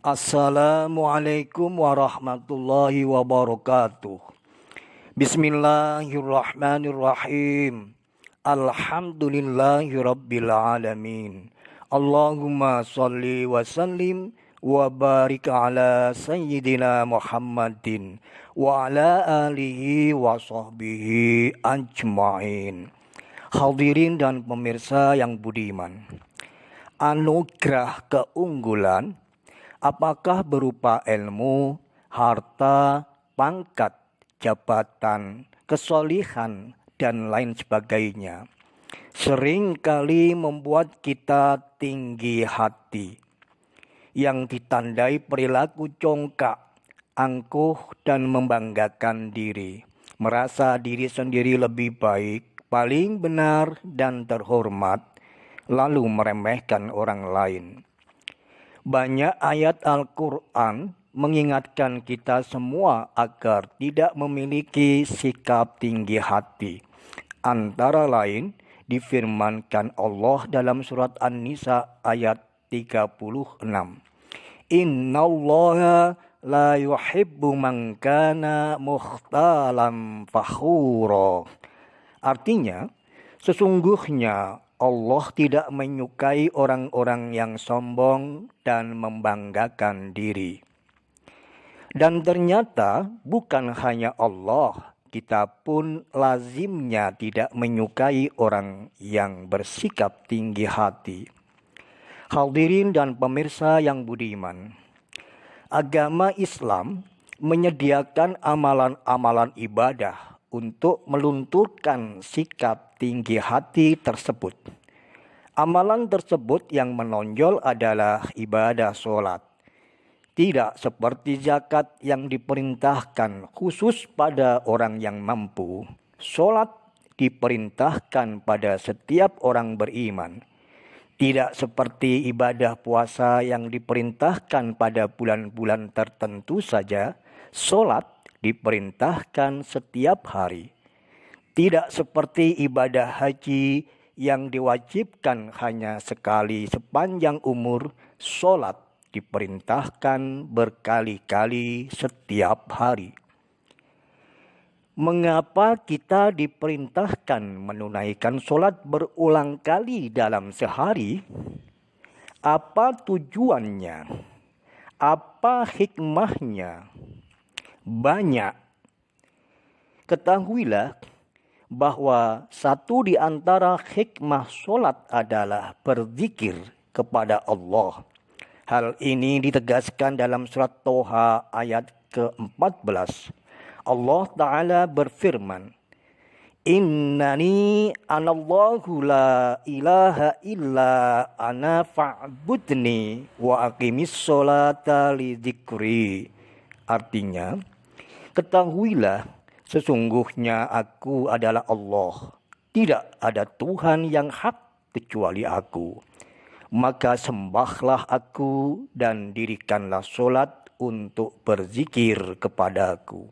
Assalamualaikum warahmatullahi wabarakatuh. Bismillahirrahmanirrahim. Alhamdulillahi rabbil alamin. Allahumma salli wa sallim wa barik ala sayyidina Muhammadin wa ala alihi wa sahbihi ajma'in. Hadirin dan pemirsa yang budiman, anugerah keunggulan apakah berupa ilmu, harta, pangkat, jabatan, kesolihan, dan lain sebagainya, seringkali membuat kita tinggi hati, yang ditandai perilaku congkak, angkuh, dan membanggakan diri, merasa diri sendiri lebih baik, paling benar, dan terhormat, lalu meremehkan orang lain. Banyak ayat Al-Quran mengingatkan kita semua agar tidak memiliki sikap tinggi hati. Antara lain difirmankan Allah dalam surat An-Nisa ayat 36. Innallaha la yuhibbu man kana mukhtalan fakhura. Artinya, sesungguhnya Allah tidak menyukai orang-orang yang sombong dan membanggakan diri. Dan ternyata bukan hanya Allah, kita pun lazimnya tidak menyukai orang yang bersikap tinggi hati. Hadirin dan pemirsa yang budiman, agama Islam menyediakan amalan-amalan ibadah untuk melunturkan sikap tinggi hati tersebut. Amalan tersebut yang menonjol adalah ibadah sholat. Tidak seperti zakat yang diperintahkan khusus pada orang yang mampu. Sholat diperintahkan pada setiap orang beriman. Tidak seperti ibadah puasa yang diperintahkan pada bulan-bulan tertentu saja. Sholat diperintahkan setiap hari. Tidak seperti ibadah haji yang diwajibkan hanya sekali sepanjang umur, sholat diperintahkan berkali-kali setiap hari. Mengapa kita diperintahkan menunaikan sholat berulang kali dalam sehari? Apa tujuannya? Apa hikmahnya? Banyak. Ketahuilah bahwa satu di antara hikmah sholat adalah berzikir kepada Allah. Hal ini ditegaskan dalam surat Toha ayat ke-14. Allah Ta'ala berfirman, Innani anallahu la ilaha illa ana fa'budni wa aqimis sholata li dzikri. Artinya, ketahuilah sesungguhnya aku adalah Allah. Tidak ada Tuhan yang hak kecuali aku. Maka sembahlah aku dan dirikanlah sholat untuk berzikir kepadaku.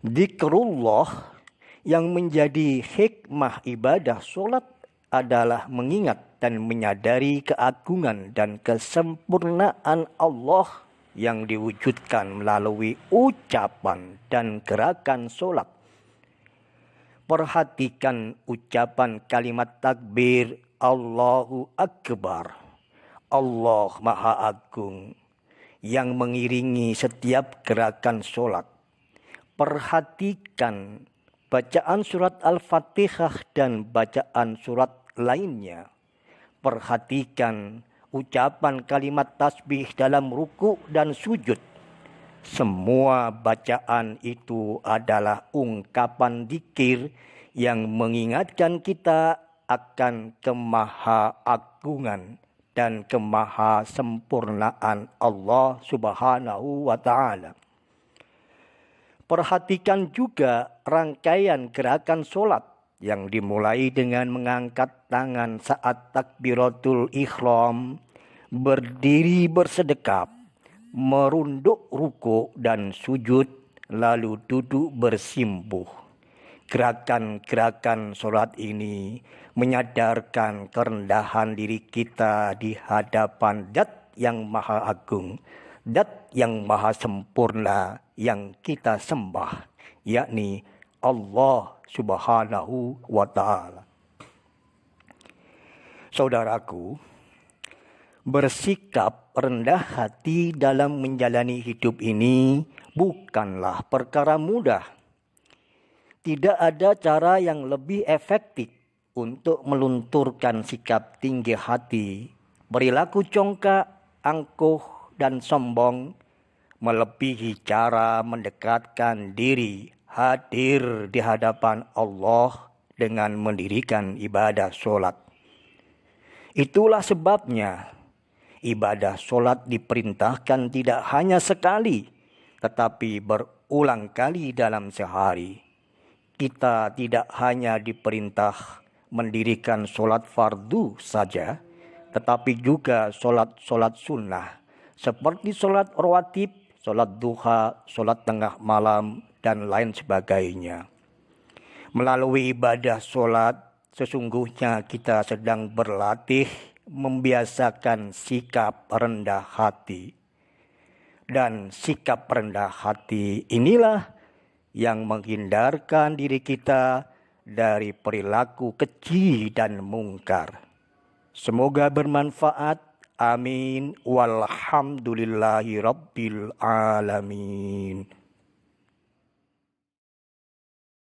Zikrullah yang menjadi hikmah ibadah sholat adalah mengingat dan menyadari keagungan dan kesempurnaan Allah yang diwujudkan melalui ucapan dan gerakan sholat. Perhatikan ucapan kalimat takbir Allahu Akbar, Allah Maha Agung, yang mengiringi setiap gerakan sholat. Perhatikan bacaan surat Al-Fatihah dan bacaan surat lainnya. Perhatikan ucapan kalimat tasbih dalam ruku dan sujud. Semua bacaan itu adalah ungkapan zikir yang mengingatkan kita akan kemahaagungan dan kemahasempurnaan Allah Subhanahu wa Ta'ala. Perhatikan juga rangkaian gerakan sholat yang dimulai dengan mengangkat tangan saat takbiratul ihram, berdiri bersedekap, merunduk ruku dan sujud, lalu duduk bersimpuh. Gerakan-gerakan sholat ini menyadarkan kerendahan diri kita di hadapan Zat yang maha agung, Dat yang maha sempurna yang kita sembah, yakni Allah Subhanahu wa Ta'ala. Saudaraku, bersikap rendah hati dalam menjalani hidup ini bukanlah perkara mudah. Tidak ada cara yang lebih efektif untuk melunturkan sikap tinggi hati, perilaku congkak, angkuh, dan sombong, melebihi cara mendekatkan diri hadir di hadapan Allah dengan mendirikan ibadah sholat. Itulah sebabnya ibadah sholat diperintahkan tidak hanya sekali, tetapi berulang kali dalam sehari. Kita tidak hanya diperintah mendirikan sholat fardu saja, tetapi juga sholat sunnah, seperti sholat rawatib, sholat duha, sholat tengah malam, dan lain sebagainya. Melalui ibadah sholat, sesungguhnya kita sedang berlatih membiasakan sikap rendah hati. Dan sikap rendah hati inilah yang menghindarkan diri kita dari perilaku keji dan mungkar. Semoga bermanfaat. Amin. Walhamdulillahi rabbil alamin.